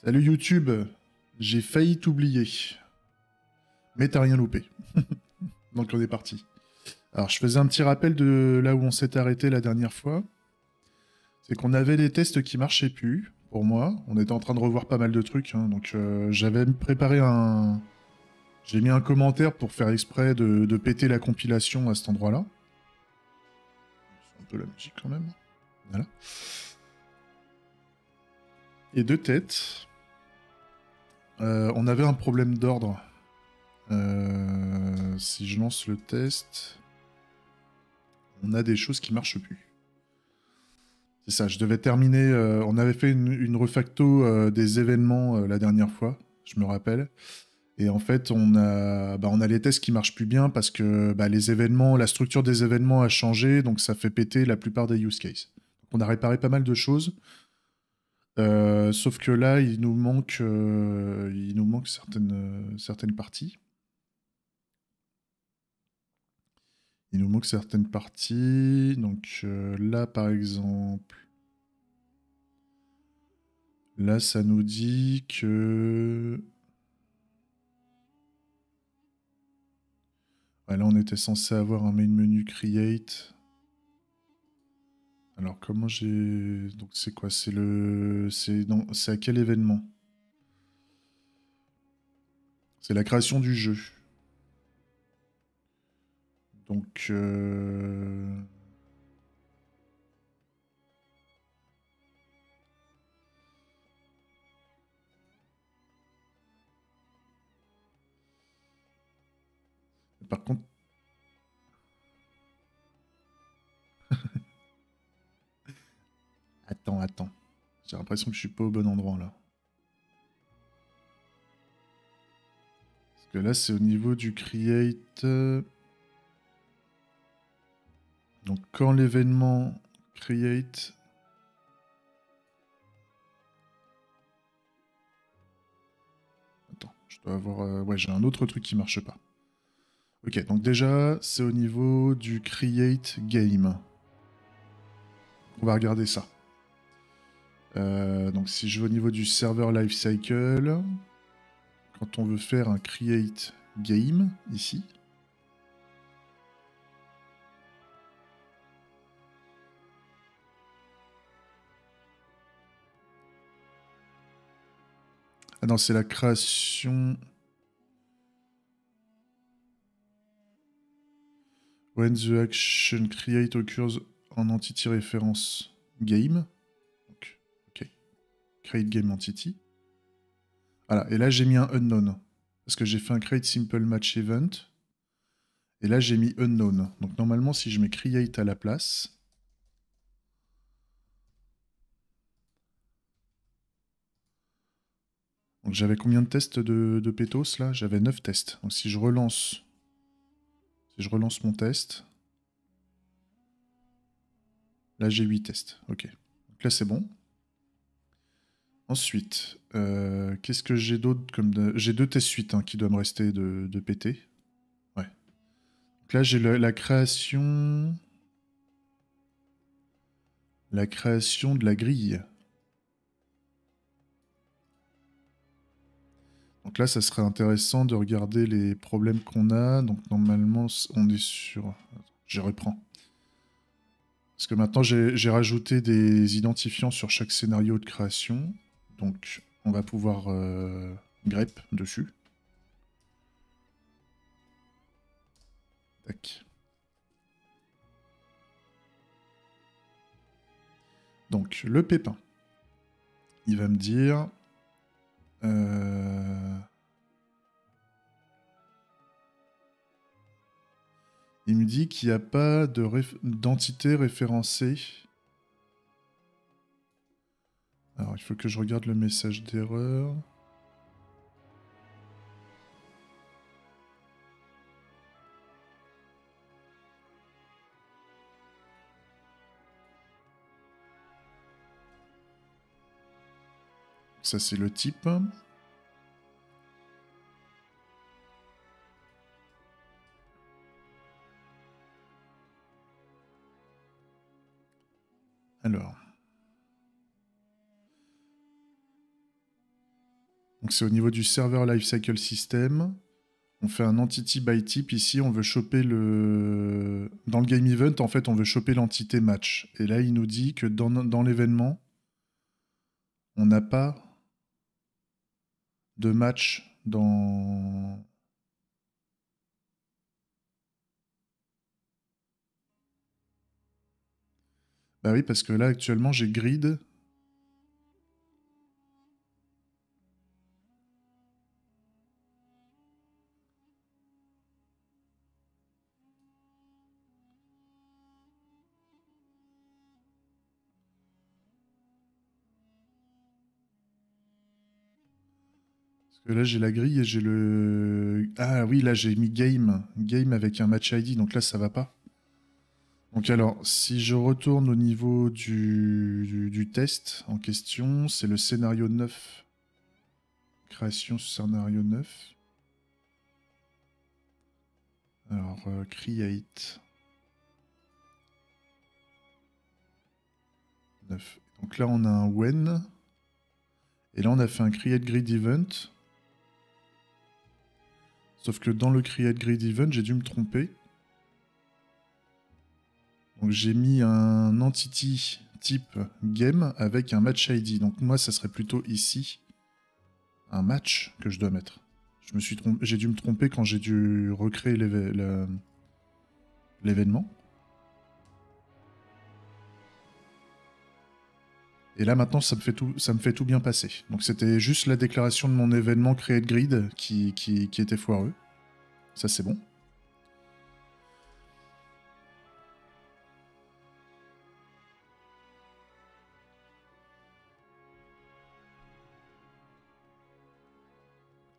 Salut YouTube, j'ai failli t'oublier, mais t'as rien loupé. Donc on est parti. Alors je faisais un petit rappel de là où on s'est arrêté la dernière fois. C'est qu'on avait des tests qui marchaient plus, pour moi. On était en train de revoir pas mal de trucs, hein. Donc j'avais préparé un... J'ai mis un commentaire pour faire exprès de péter la compilation à cet endroit-là. C'est un peu la musique quand même. Voilà. Et de tête, on avait un problème d'ordre. Si je lance le test, on a des choses qui marchent plus. C'est ça, je devais terminer. On avait fait une refacto des événements la dernière fois, je me rappelle. Et en fait, on a les tests qui marchent plus bien parce que les événements, la structure des événements a changé, donc ça fait péter la plupart des use cases. Donc, on a réparé pas mal de choses. Sauf que là, il nous manque certaines parties. Il nous manque certaines parties. Donc là, par exemple, là, ça nous dit que... Ouais, là, on était censé avoir un main menu create. Alors, comment j'ai... Donc, c'est quoi? C'est le... C'est à quel événement? C'est la création du jeu. Donc... Par contre... Attends. J'ai l'impression que je suis pas au bon endroit, là. Parce que là, c'est au niveau du create... Donc, quand l'événement create... Attends, je dois avoir... Ouais, j'ai un autre truc qui marche pas. Ok, donc déjà, c'est au niveau du create game. On va regarder ça. Donc si je vais au niveau du server lifecycle, quand on veut faire un create game, ici, ah non, c'est la création... When the action create occurs en entity reference game. Donc, ok. Create game entity. Voilà, et là j'ai mis un unknown. Parce que j'ai fait un create simple match event. Et là j'ai mis unknown. Donc normalement si je mets create à la place... Donc j'avais combien de tests de Pétos là? J'avais 9 tests. Donc si je relance mon test, là j'ai 8 tests. Ok. Donc là c'est bon. Ensuite, qu'est-ce que j'ai d'autre comme... J'ai 2 tests suite qui doivent me rester de péter. Ouais. Donc là j'ai la création... La création de la grille. Donc là, ça serait intéressant de regarder les problèmes qu'on a. Donc normalement, on est sur... Attends, je reprends. Parce que maintenant, j'ai rajouté des identifiants sur chaque scénario de création. Donc, on va pouvoir grep dessus. Tac. Donc, le pépin. Il va me dire... Il me dit qu'il n'y a pas d'entité référencée. Alors, il faut que je regarde le message d'erreur. Ça, c'est le type. Alors. Donc c'est au niveau du server lifecycle system. On fait un entity by type. Ici, on veut choper le... Dans le game event, en fait, on veut choper l'entité match. Et là, il nous dit que dans l'événement, on n'a pas de match dans... Bah oui, parce que là, actuellement, j'ai grid. Parce que là, j'ai la grille et j'ai le... Ah oui, là, j'ai mis game. Game avec un match ID, donc là, ça va pas. Donc alors, si je retourne au niveau du test en question, c'est le scénario 9. Création scénario 9. Alors, create 9. Donc là, on a un when. Et là, on a fait un create grid event. Sauf que dans le create grid event, j'ai dû me tromper. Donc j'ai mis un entity type game avec un match ID. Donc moi, ça serait plutôt ici un match que je dois mettre. J'ai dû me tromper quand j'ai dû recréer l'événement. Et là maintenant, ça me fait tout bien passer. Donc c'était juste la déclaration de mon événement create grid qui était foireux. Ça c'est bon.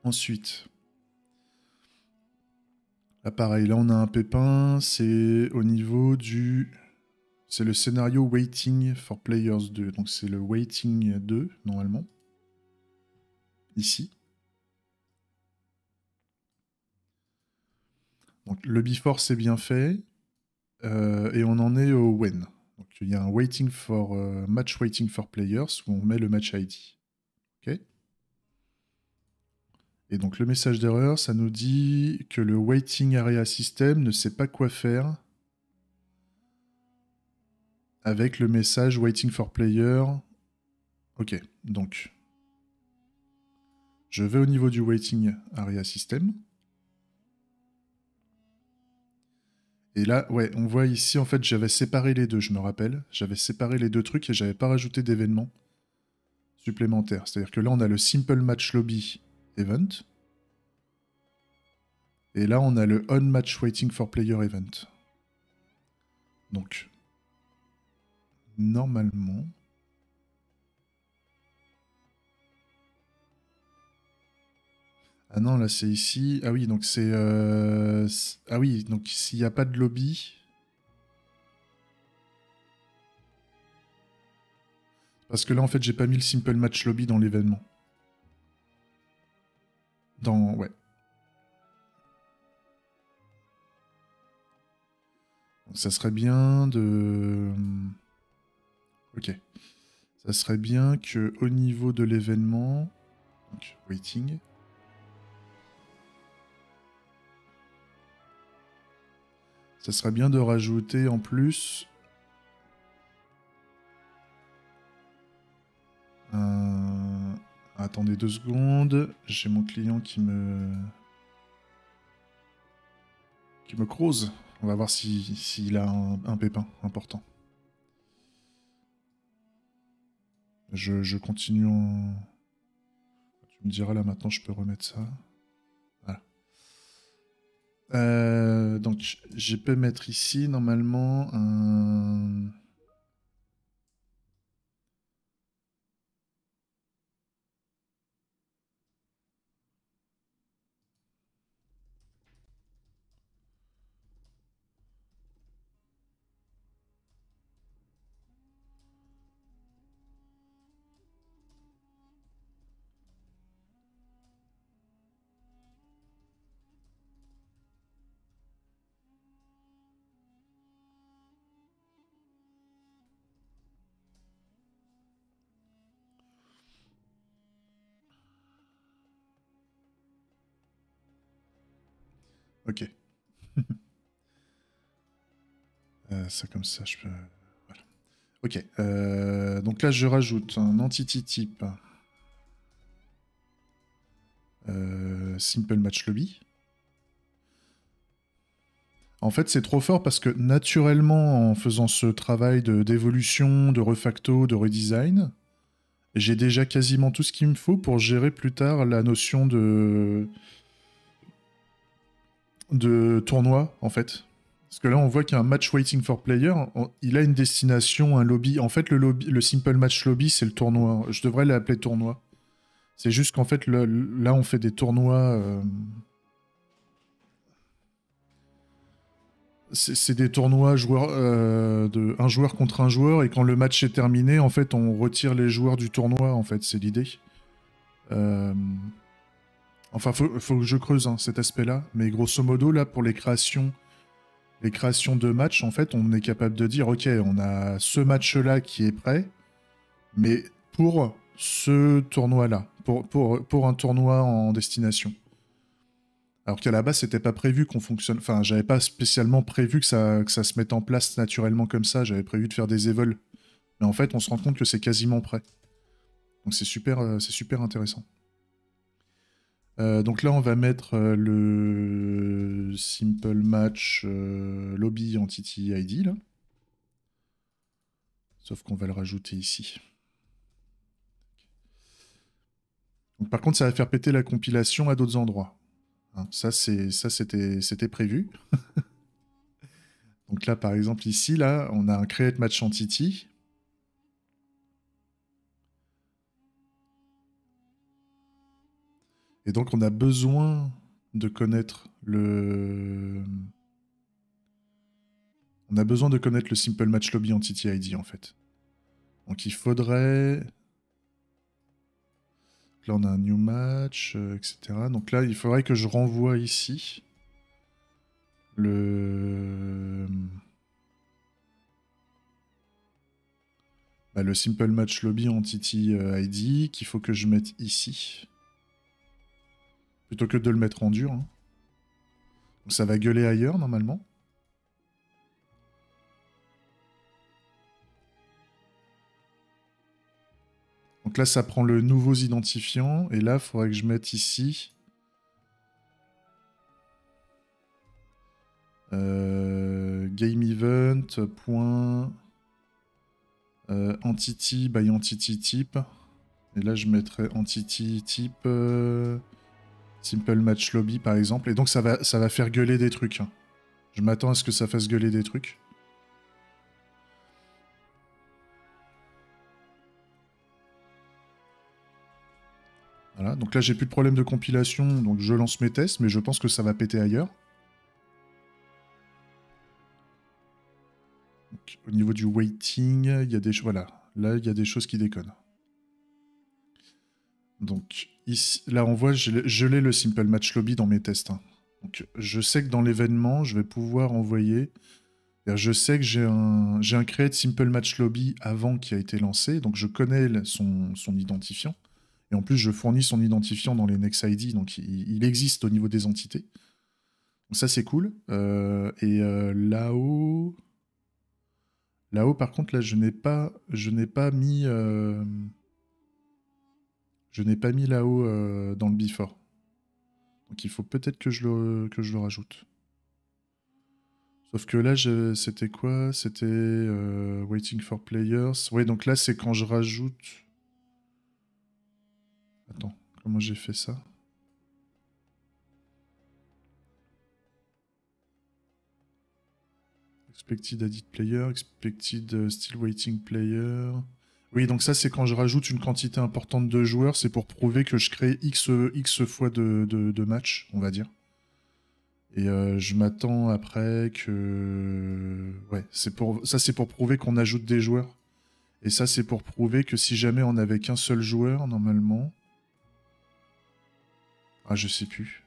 Ensuite, là pareil, là on a un pépin, c'est au niveau du... C'est le scénario Waiting for Players 2, donc c'est le Waiting 2 normalement, ici. Donc le before c'est bien fait, et on en est au when. Donc il y a un waiting for match waiting for players où on met le match ID. Ok. Et donc le message d'erreur, ça nous dit que le waiting area system ne sait pas quoi faire avec le message waiting for player. Ok, donc je vais au niveau du waiting area system. Et là, ouais, on voit ici, en fait, j'avais séparé les deux, je me rappelle. J'avais séparé les deux trucs et j'avais pas rajouté d'événements supplémentaires. C'est-à-dire que là, on a le Simple Match Lobby Event. Et là, on a le On Match Waiting for Player Event. Donc, normalement... Ah non, là, c'est ici. Ah oui, donc c'est... Ah oui, donc s'il n'y a pas de lobby... Parce que là, en fait, j'ai pas mis le Simple Match Lobby dans l'événement. Dans... Ouais. Donc, ça serait bien de... Ok. Ça serait bien que au niveau de l'événement... Donc, waiting... Ça serait bien de rajouter en plus... Attendez 2 secondes. J'ai mon client qui me crouse. On va voir s'il a un pépin important. Je continue en... Tu me diras là maintenant, je peux remettre ça. Voilà. Donc, je peux mettre ici normalement un... Ok. Ça comme ça, je peux... Voilà. Ok. Donc là, je rajoute un entity type. Simple Match Lobby. En fait, c'est trop fort parce que naturellement, en faisant ce travail d'évolution, de refacto, de redesign, j'ai déjà quasiment tout ce qu'il me faut pour gérer plus tard la notion de tournoi, en fait. Parce que là, on voit qu'il y a un match waiting for player. Il a une destination, un lobby. En fait, le simple match lobby, c'est le tournoi. Je devrais l'appeler tournoi. C'est juste qu'en fait, là, on fait des tournois. C'est des tournois de un joueur contre un joueur. Et quand le match est terminé, en fait, on retire les joueurs du tournoi. En fait, c'est l'idée. Euh, Enfin, faut que je creuse hein, cet aspect-là. Mais grosso modo, là, pour les créations de matchs, en fait, on est capable de dire, ok, on a ce match-là qui est prêt, mais pour ce tournoi-là, pour un tournoi en destination. Alors qu'à la base, c'était pas prévu qu'on fonctionne. Enfin, j'avais pas spécialement prévu que ça se mette en place naturellement comme ça. J'avais prévu de faire des évols. Mais en fait, on se rend compte que c'est quasiment prêt. Donc c'est super intéressant. Donc là, on va mettre le Simple Match Lobby Entity ID, là. Sauf qu'on va le rajouter ici. Donc, par contre, ça va faire péter la compilation à d'autres endroits. Hein, c'était prévu. Donc là, par exemple, ici, là, on a un Create Match Entity. Et donc, on a besoin de connaître le... On a besoin de connaître le Simple Match Lobby Entity ID, en fait. Donc, il faudrait... Là, on a un New Match, etc. Donc là, il faudrait que je renvoie ici le... Bah, le Simple Match Lobby Entity ID qu'il faut que je mette ici. Plutôt que de le mettre en dur. Hein. Donc ça va gueuler ailleurs, normalement. Donc là, ça prend le nouveau identifiant. Et là, il faudrait que je mette ici... game event, point... entity by entity type. Et là, je mettrai entity type... Simple Match Lobby, par exemple. Et donc, ça va faire gueuler des trucs. Hein. Je m'attends à ce que ça fasse gueuler des trucs. Voilà, donc là j'ai plus de problème de compilation, donc je lance mes tests, mais je pense que ça va péter ailleurs. Donc, au niveau du waiting, il y a des choses... Voilà, là il y a des choses qui déconnent. Donc ici, là on voit, je l'ai le Simple Match Lobby dans mes tests. Hein. Donc je sais que dans l'événement, je vais pouvoir envoyer... Je sais que j'ai un create Simple Match Lobby avant qui a été lancé, donc je connais son identifiant. Et en plus, je fournis son identifiant dans les NextID, donc il existe au niveau des entités. Donc ça, c'est cool. Là-haut... Là-haut, par contre, là, je n'ai pas mis... Je n'ai pas mis là-haut dans le before. Donc il faut peut-être que je le rajoute. Sauf que là, c'était quoi? C'était waiting for players. Oui, donc là, c'est quand je rajoute... Attends, comment j'ai fait ça? Expected added player, expected still waiting player. Oui, donc ça, c'est quand je rajoute une quantité importante de joueurs, c'est pour prouver que je crée X fois de matchs, on va dire. Et je m'attends après que... Ouais, ça c'est pour prouver qu'on ajoute des joueurs. Et ça c'est pour prouver que si jamais on n'avait qu'un seul joueur, normalement... Ah, je sais plus.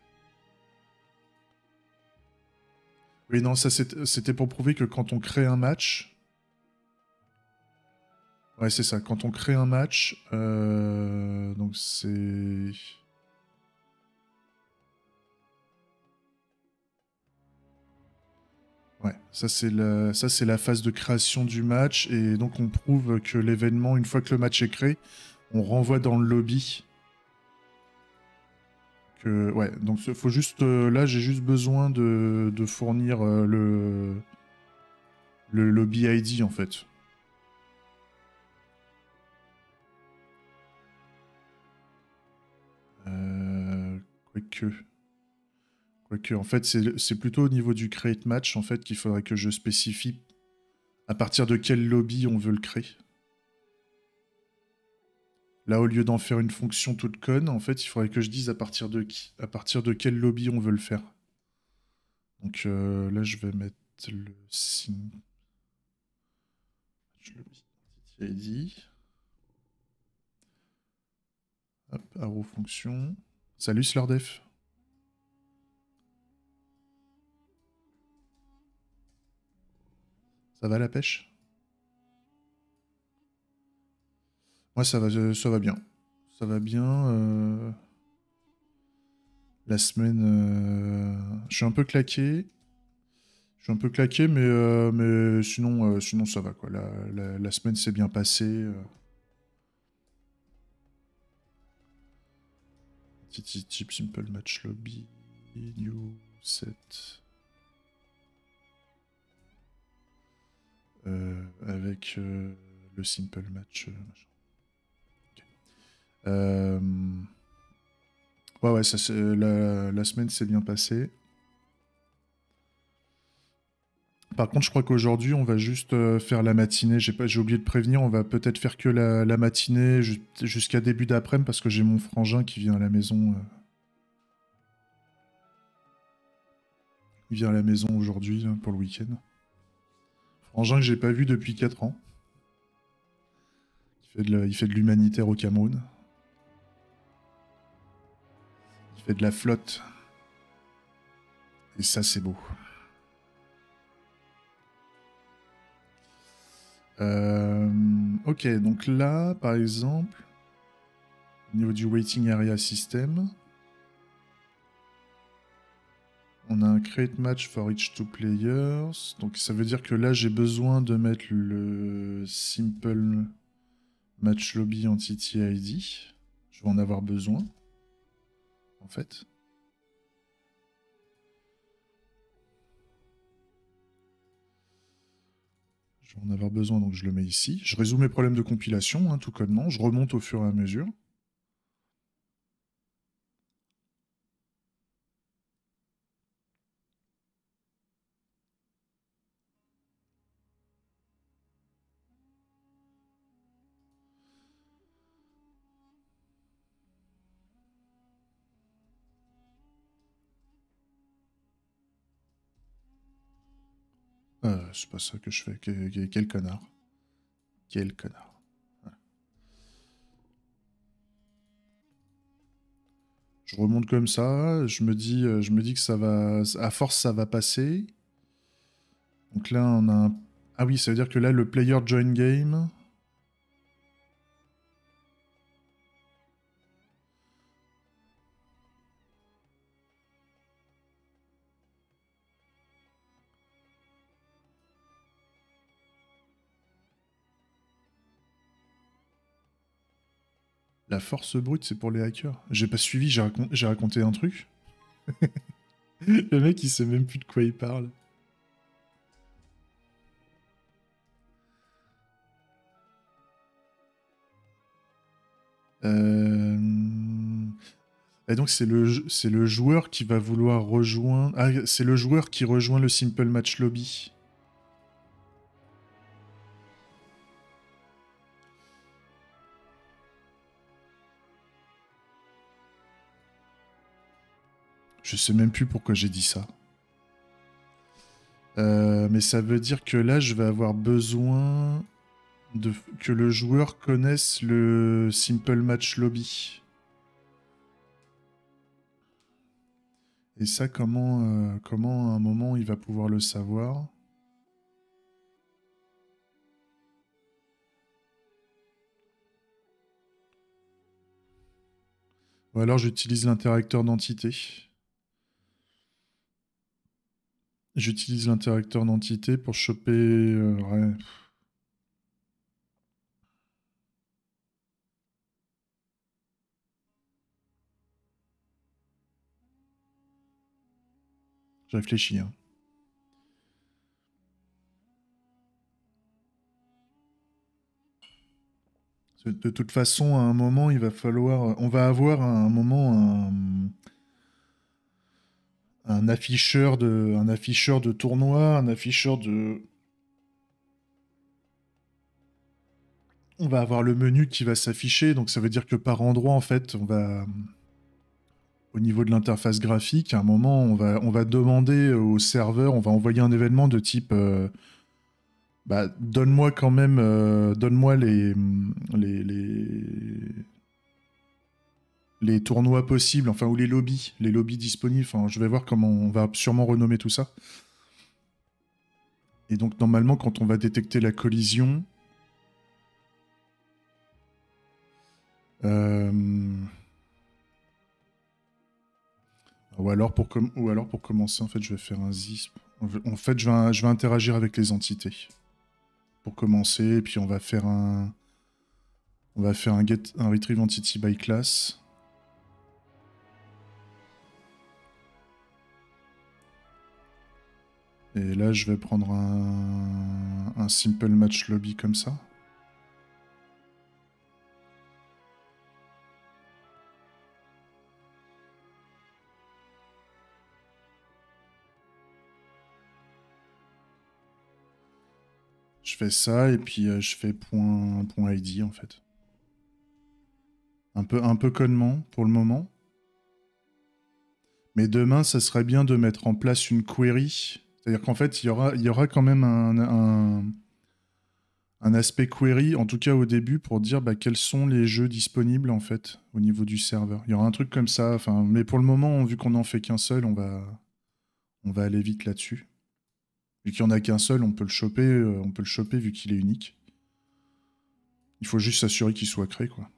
Oui, non, ça c'était pour prouver que quand on crée un match... Ouais, c'est ça. Quand on crée un match, donc c'est... Ouais, ça c'est la phase de création du match et donc on prouve que l'événement, une fois que le match est créé, on renvoie dans le lobby. Ouais, donc faut juste là j'ai juste besoin de fournir le lobby ID en fait. Quoique. Quoique, en fait, c'est plutôt au niveau du create match en fait qu'il faudrait que je spécifie à partir de quel lobby on veut le créer. Là, au lieu d'en faire une fonction toute conne, en fait, il faudrait que je dise à partir de quel lobby on veut le faire. Donc là, je vais mettre le signe. ID. Hop, arrow fonction. Salut Slurdef. Ça va la pêche? Moi, ça va bien. Ça va bien. La semaine, je suis un peu claqué. Mais sinon ça va quoi. La semaine s'est bien passée. Type simple match lobby, new set. Avec le simple match. Machin. Okay. Ouais, ça, la semaine s'est bien passée. Par contre, je crois qu'aujourd'hui, on va juste faire la matinée. J'ai oublié de prévenir, on va peut-être faire que la matinée jusqu'à début d'après-midi parce que j'ai mon frangin qui vient à la maison. Il vient à la maison aujourd'hui là, pour le week-end. Frangin que j'ai pas vu depuis 4 ans. Il fait de l'humanitaire au Cameroun. Il fait de la flotte. Et ça, c'est beau. Ok, donc là, par exemple, au niveau du waiting area system, on a un create match for each two players. Donc ça veut dire que là, j'ai besoin de mettre le simple match lobby entity ID. Je vais en avoir besoin, en fait. Je vais en avoir besoin, donc je le mets ici. Je résous mes problèmes de compilation, hein, tout connement. Je remonte au fur et à mesure. C'est pas ça que je fais. Quel connard. Quel connard. Voilà. Je remonte comme ça. Je me dis que ça va... À force, ça va passer. Donc là, on a un... Ah oui, ça veut dire que là, le player join game... La force brute, c'est pour les hackers. J'ai pas suivi, j'ai raconté un truc. Le mec, il sait même plus de quoi il parle. Et donc, c'est le joueur qui va vouloir rejoindre... Ah, c'est le joueur qui rejoint le Simple Match Lobby. Je sais même plus pourquoi j'ai dit ça. Mais ça veut dire que là, je vais avoir besoin que le joueur connaisse le Simple Match Lobby. Et ça, comment à un moment il va pouvoir le savoir? Ou alors j'utilise l'interacteur d'entité. J'utilise l'interacteur d'entité pour choper... ouais. Je réfléchis. Hein. De toute façon, à un moment, il va falloir... On va avoir à un moment un afficheur de tournoi, un afficheur de... On va avoir le menu qui va s'afficher, donc ça veut dire que par endroit, en fait, on va... Au niveau de l'interface graphique, à un moment, on va demander au serveur, on va envoyer un événement de type... bah, donne-moi quand même... donne-moi les tournois possibles, enfin, ou les lobbies disponibles. Enfin, je vais voir comment on va sûrement renommer tout ça. Et donc, normalement, quand on va détecter la collision... Ou alors, pour commencer, en fait, je vais faire un zip. En fait, je vais interagir avec les entités. Pour commencer, et puis on va faire un... On va faire un retrieve entity by class. Et là, je vais prendre un simple match lobby comme ça. Je fais ça, et puis je fais point .id, en fait. Un peu connement, pour le moment. Mais demain, ça serait bien de mettre en place une query. C'est-à-dire qu'en fait, il y aura quand même un aspect query, en tout cas au début, pour dire bah, quels sont les jeux disponibles en fait au niveau du serveur. Il y aura un truc comme ça, enfin, mais pour le moment, vu qu'on n'en fait qu'un seul, on va aller vite là-dessus. Vu qu'il n'y en a qu'un seul, on peut le choper vu qu'il est unique. Il faut juste s'assurer qu'il soit créé, quoi.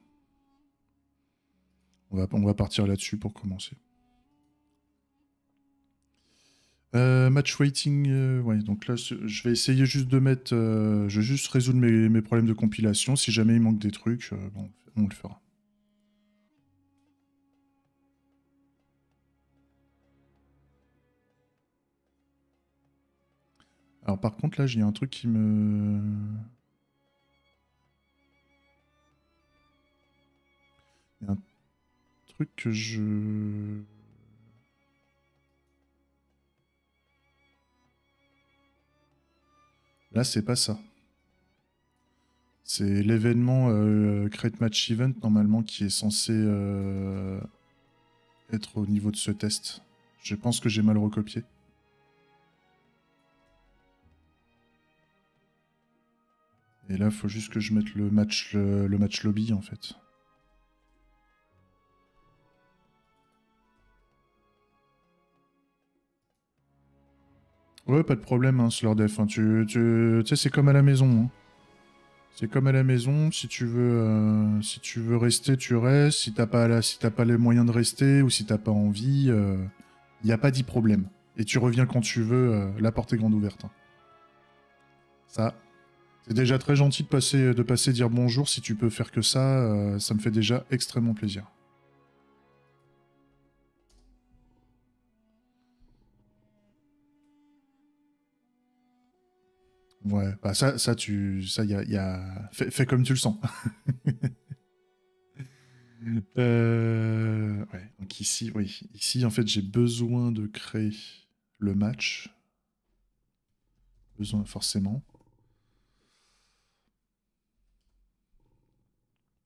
On va partir là-dessus pour commencer. Match waiting, ouais, donc là, je vais essayer juste de mettre... je vais juste résoudre mes problèmes de compilation. Si jamais il manque des trucs, bon, on le fera. Alors par contre, là, j'ai un truc qui me... Il y a un truc que je... Là, c'est pas ça. C'est l'événement Create Match Event, normalement, qui est censé être au niveau de ce test. Je pense que j'ai mal recopié. Et là, il faut juste que je mette le match lobby, en fait. Ouais, pas de problème, hein, Slurdef. Hein. Tu sais, c'est comme à la maison. Hein. C'est comme à la maison. Si tu veux rester, tu restes. Si t'as pas les moyens de rester ou si t'as pas envie, il n'y a pas 10 problèmes. Et tu reviens quand tu veux. La porte est grande ouverte. Hein. Ça, c'est déjà très gentil de passer dire bonjour. Si tu peux faire que ça me fait déjà extrêmement plaisir. Ouais, bah ça, fais comme tu le sens. Ouais, donc ici, oui. Ici, en fait, j'ai besoin de créer le match. Besoin, forcément.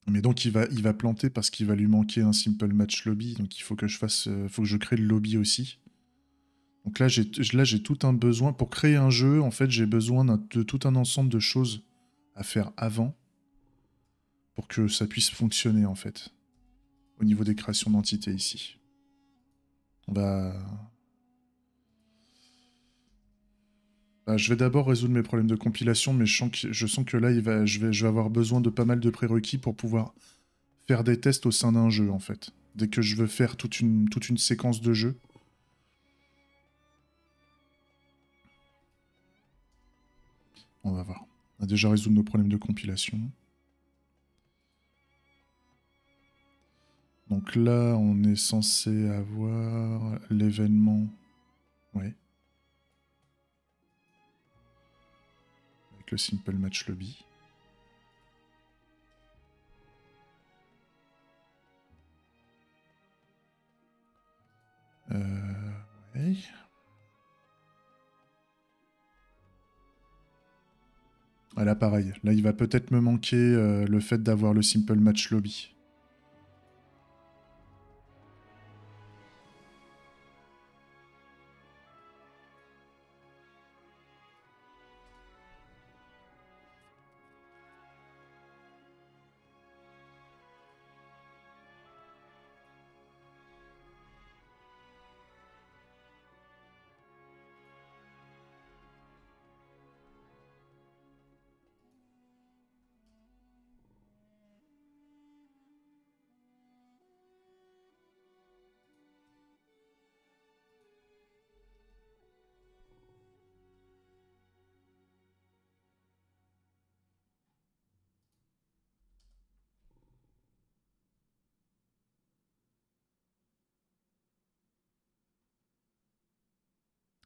Mais donc, il va planter parce qu'il va lui manquer un simple match lobby. Donc, il faut que faut que je crée le lobby aussi. Donc là, j'ai tout un besoin. Pour créer un jeu, en fait, j'ai besoin de tout un ensemble de choses à faire avant pour que ça puisse fonctionner, en fait. Au niveau des créations d'entités ici. On va... Bah, je vais d'abord résoudre mes problèmes de compilation, mais je sens que là, je vais avoir besoin de pas mal de prérequis pour pouvoir faire des tests au sein d'un jeu, en fait. Dès que je veux faire toute une séquence de jeu. On va voir. On a déjà résolu nos problèmes de compilation. Donc là, on est censé avoir l'événement. Ouais. Avec le Simple Match Lobby. Ouais. Ah là, pareil. Là, il va peut-être me manquer le fait d'avoir le Simple Match Lobby.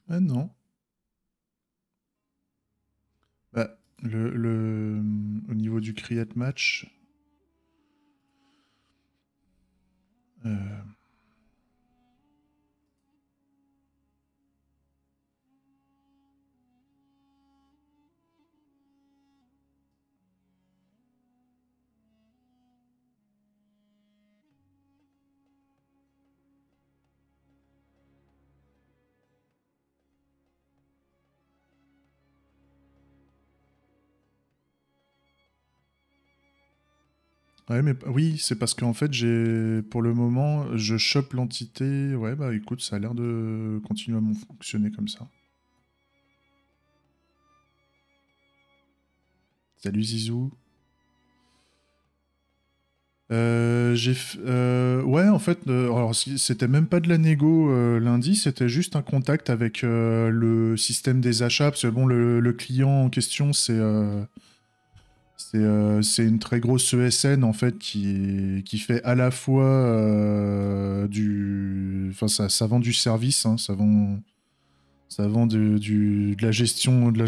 Ah non. Bah, au niveau du create match, euh, ouais, mais oui, c'est parce qu'en fait, pour le moment, je chope l'entité. Ouais, bah écoute, ça a l'air de continuer à fonctionner comme ça. Salut Zizou. Ouais, en fait, alors c'était même pas de la négo lundi, c'était juste un contact avec le système des achats, parce que bon, le client en question, c'est une très grosse ESN en fait qui fait à la fois enfin ça vend du service, hein, ça vend de la gestion, de la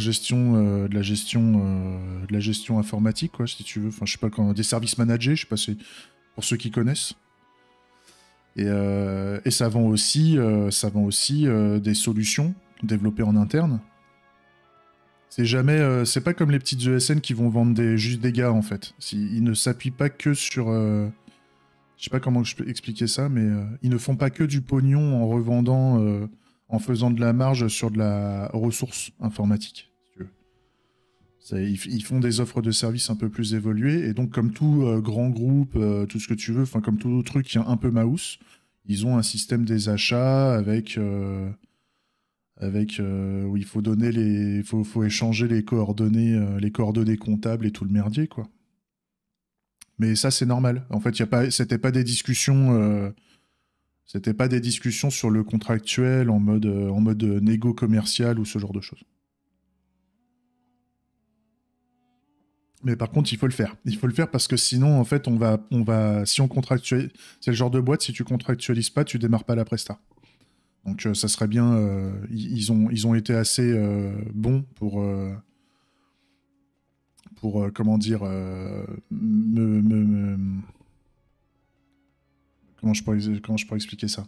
gestion informatique quoi, si tu veux. Enfin, je sais pas quand des services managés, je sais pas si pour ceux qui connaissent. Et ça vend aussi des solutions développées en interne. C'est pas comme les petites ESN qui vont vendre juste des gars en fait. Ils ne s'appuient pas que sur, je sais pas comment je peux expliquer ça, mais ils ne font pas que du pognon en revendant, en faisant de la marge sur de la ressource informatique. Si tu veux. Ils font des offres de services un peu plus évoluées et donc comme tout grand groupe, tout ce que tu veux, enfin comme tout truc qui est un peu mouse, ils ont un système des achats avec où il faut donner faut échanger les coordonnées comptables et tout le merdier quoi. Mais ça c'est normal. En fait, c'était pas des discussions sur le contractuel en mode négo commercial ou ce genre de choses. Mais par contre, il faut le faire. Il faut le faire parce que sinon, en fait, si on contractualise, c'est le genre de boîte, si tu contractualises pas, tu démarres pas la presta. Donc ça serait bien. Ils ont été assez bons pour comment dire, comment je pourrais expliquer ça.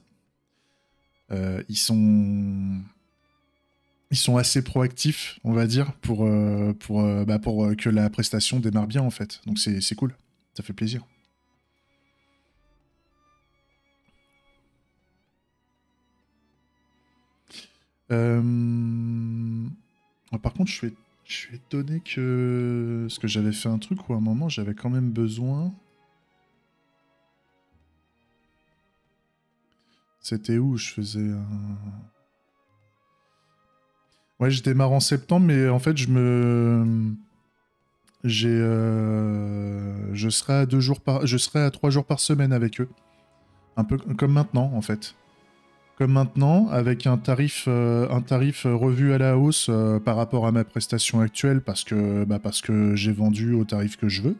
Euh, ils sont, ils sont assez proactifs, on va dire, pour que la prestation démarre bien en fait. Donc c'est cool, ça fait plaisir. Par contre, je suis étonné que... Parce que j'avais fait un truc où à un moment, j'avais quand même besoin... C'était où je faisais un... Ouais, je démarre en septembre, mais en fait, je serai à 2 jours je serai à 3 jours par semaine avec eux. Un peu comme maintenant, en fait. comme maintenant, avec un tarif revu à la hausse par rapport à ma prestation actuelle, parce que j'ai vendu au tarif que je veux.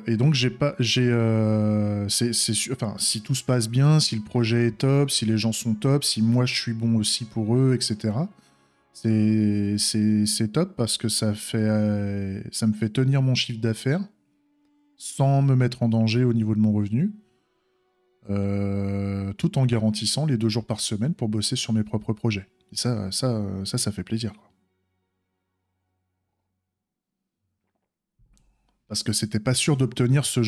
Et donc j'ai pas, enfin, si tout se passe bien, si le projet est top, si les gens sont top, si moi je suis bon aussi pour eux, etc. C'est top parce que ça me fait tenir mon chiffre d'affaires sans me mettre en danger au niveau de mon revenu, tout en garantissant les 2 jours par semaine pour bosser sur mes propres projets. Et ça fait plaisir, quoi. Parce que c'était pas sûr d'obtenir cette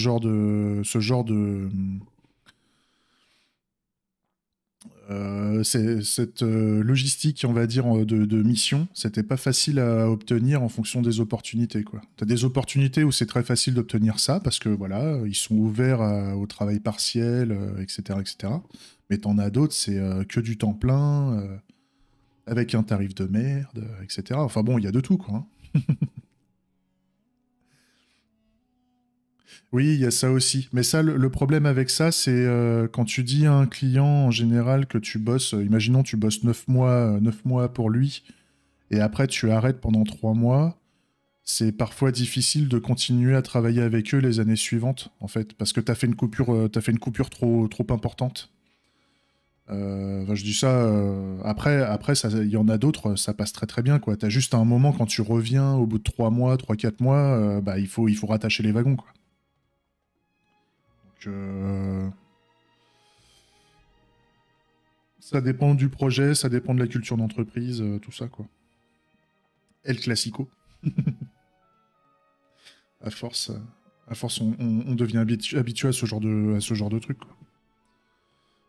logistique, on va dire, de mission, c'était pas facile à obtenir en fonction des opportunités, quoi. T'as des opportunités où c'est très facile d'obtenir ça, parce que voilà, ils sont ouverts au travail partiel, etc., etc. Mais t'en as d'autres, c'est que du temps plein, avec un tarif de merde, etc. Enfin bon, il y a de tout, quoi, hein. Oui, il y a ça aussi. Mais ça, le problème avec ça, c'est quand tu dis à un client en général que tu bosses, imaginons tu bosses 9 mois pour lui, et après tu arrêtes pendant 3 mois, c'est parfois difficile de continuer à travailler avec eux les années suivantes, en fait, parce que t'as fait une coupure trop importante. Enfin, je dis ça, après il y en a d'autres, ça passe très très bien, quoi. T'as juste un moment quand tu reviens au bout de 3 mois, 3, 4 mois, bah, il faut rattacher les wagons, quoi. Donc, ça dépend du projet, ça dépend de la culture d'entreprise, tout ça, quoi. El Classico. À force, on devient habitué à ce genre de truc, quoi.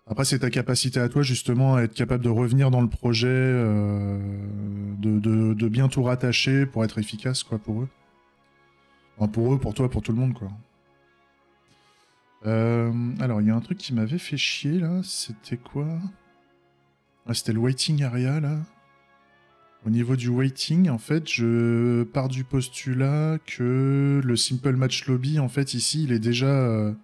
Après, c'est ta capacité à toi, justement, à être capable de revenir dans le projet, de bien tout rattacher pour être efficace, quoi, pour eux. Enfin, pour eux, pour toi, pour tout le monde, quoi. Alors, il y a un truc qui m'avait fait chier, là. C'était quoi? Ah, c'était le waiting area, là. Au niveau du waiting, en fait, je pars du postulat que le simple match lobby, en fait, ici, il est déjà...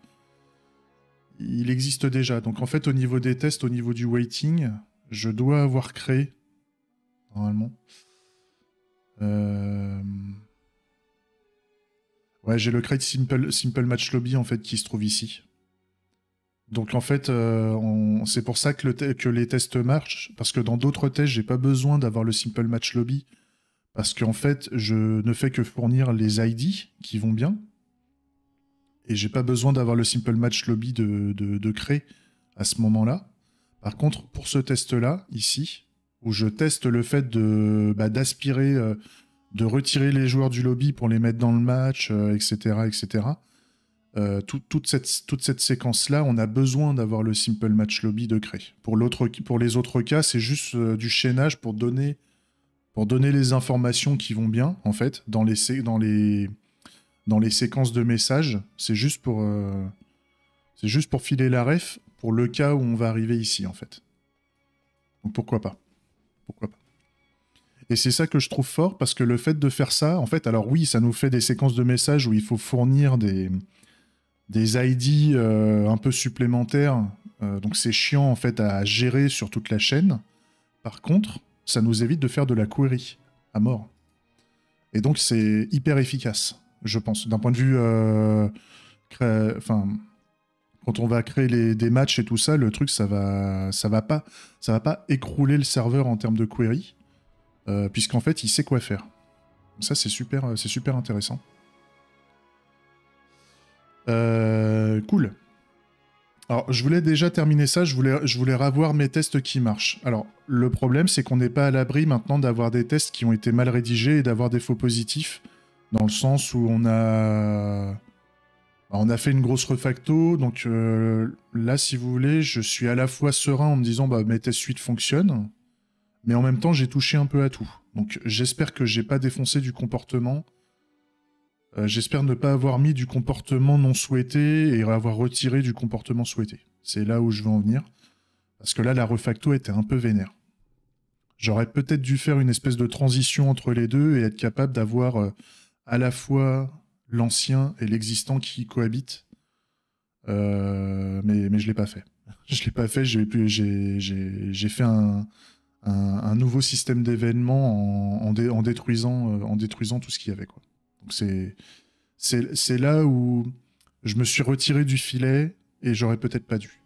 il existe déjà. Donc, en fait, au niveau des tests, au niveau du waiting, je dois avoir créé, normalement. Ouais, j'ai le create simple match lobby, en fait, qui se trouve ici. Donc, en fait, c'est pour ça que les tests marchent, parce que dans d'autres tests, j'ai pas besoin d'avoir le simple match lobby. Parce qu'en fait, je ne fais que fournir les ID qui vont bien. Et j'ai pas besoin d'avoir le simple match lobby de créer à ce moment-là. Par contre, pour ce test-là, ici, où je teste le fait d'aspirer, de retirer les joueurs du lobby pour les mettre dans le match, etc., etc., toute cette séquence-là, on a besoin d'avoir le simple match lobby de créer. Pour les autres cas, c'est juste du chaînage pour donner les informations qui vont bien, en fait, dans les séquences de messages. C'est juste pour filer la ref pour le cas où on va arriver ici, en fait. Donc pourquoi pas? Pourquoi pas? Et c'est ça que je trouve fort, parce que le fait de faire ça, en fait, alors oui, ça nous fait des séquences de messages où il faut fournir des ID un peu supplémentaires. Donc c'est chiant, en fait, à gérer sur toute la chaîne. Par contre, ça nous évite de faire de la query à mort. Et donc, c'est hyper efficace, je pense. D'un point de vue... quand on va créer des matchs et tout ça, le truc, ça va pas écrouler le serveur en termes de query, puisqu'en fait, il sait quoi faire. Ça, c'est super intéressant. Cool. Alors, je voulais déjà terminer ça, je voulais revoir mes tests qui marchent. Alors, le problème, c'est qu'on n'est pas à l'abri maintenant d'avoir des tests qui ont été mal rédigés et d'avoir des faux positifs, dans le sens où on a fait une grosse refacto, donc là, si vous voulez, je suis à la fois serein en me disant mes tests suite fonctionnent, mais en même temps, j'ai touché un peu à tout. Donc, j'espère que j'ai pas défoncé du comportement. J'espère ne pas avoir mis du comportement non souhaité et avoir retiré du comportement souhaité. C'est là où je veux en venir. Parce que là, la refacto était un peu vénère. J'aurais peut-être dû faire une espèce de transition entre les deux et être capable d'avoir à la fois l'ancien et l'existant qui cohabitent. Mais je l'ai pas fait. Je l'ai pas fait, j'ai fait un nouveau système d'événements en détruisant tout ce qu'il y avait, quoi. Donc c'est là où je me suis retiré du filet et j'aurais peut-être pas dû.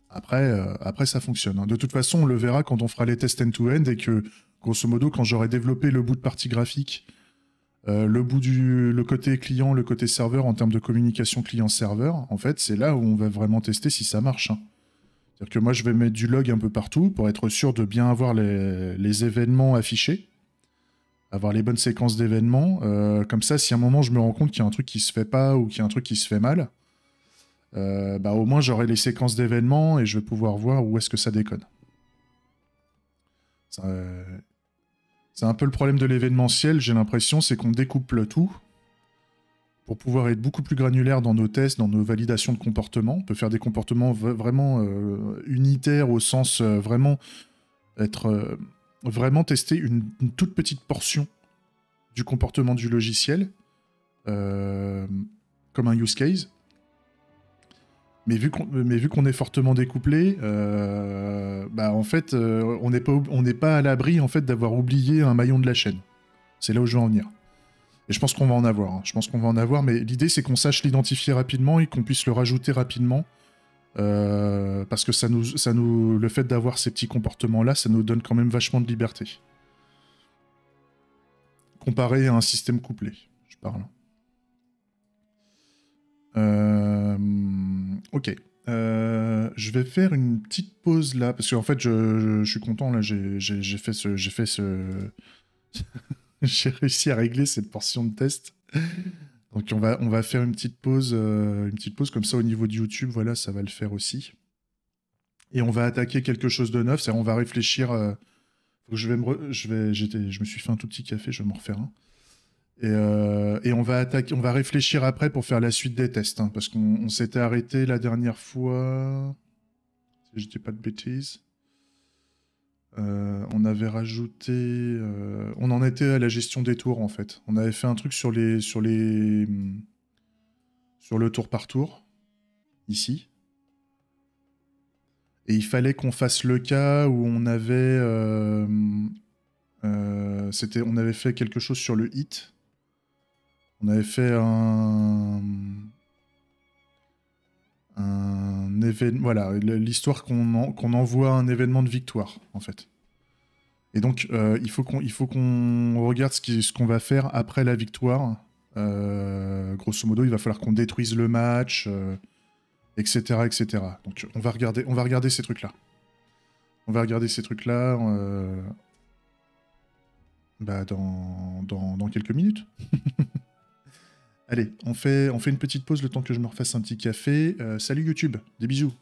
Après, ça fonctionne, hein. De toute façon, on le verra quand on fera les tests end-to-end et que, grosso modo, quand j'aurai développé le bout de partie graphique, le côté client, le côté serveur en termes de communication client-serveur, en fait, c'est là où on va vraiment tester si ça marche, hein. C'est-à-dire que moi, je vais mettre du log un peu partout pour être sûr de bien avoir les événements affichés, avoir les bonnes séquences d'événements. Comme ça, si à un moment je me rends compte qu'il y a un truc qui se fait pas ou qu'il y a un truc qui se fait mal, bah, au moins j'aurai les séquences d'événements et je vais pouvoir voir où est-ce que ça déconne. C'est un peu le problème de l'événementiel, j'ai l'impression, c'est qu'on découple tout pour pouvoir être beaucoup plus granulaire dans nos tests, dans nos validations de comportement. On peut faire des comportements vraiment unitaires au sens vraiment vraiment tester une toute petite portion du comportement du logiciel comme un use case. Mais vu qu'on est fortement découplé, bah en fait, on n'est pas à l'abri en fait d'avoir oublié un maillon de la chaîne. C'est là où je veux en venir. Et je pense qu'on va en avoir. Hein. Je pense qu'on va en avoir, mais l'idée c'est qu'on sache l'identifier rapidement et qu'on puisse le rajouter rapidement, parce que le fait d'avoir ces petits comportements-là, ça nous donne quand même vachement de liberté. Comparé à un système couplé, je parle. Ok. Je vais faire une petite pause là, parce qu'en fait, je suis content, là, j'ai fait ce... j'ai réussi à régler cette portion de test. Donc on va faire une petite pause comme ça au niveau de YouTube, voilà, ça va le faire aussi. Et on va attaquer quelque chose de neuf, c'est-à-dire on va réfléchir... faut que je me suis fait un tout petit café, je vais m'en refaire un. Et on va réfléchir après pour faire la suite des tests, hein, parce qu'on s'était arrêté la dernière fois, si je dis pas de bêtises. On avait rajouté, on en était à la gestion des tours en fait. On avait fait un truc sur le tour par tour ici. Et il fallait qu'on fasse le cas où on avait, on avait fait quelque chose sur le hit. On avait fait un événement, voilà, l'histoire qu'on envoie un événement de victoire, en fait. Et donc, il faut qu'on regarde ce qu'on va faire après la victoire. Grosso modo, il va falloir qu'on détruise le match, etc., etc. Donc, on va regarder ces trucs-là. On va regarder ces trucs-là bah, dans quelques minutes. Allez, on fait une petite pause le temps que je me refasse un petit café. Salut YouTube, des bisous.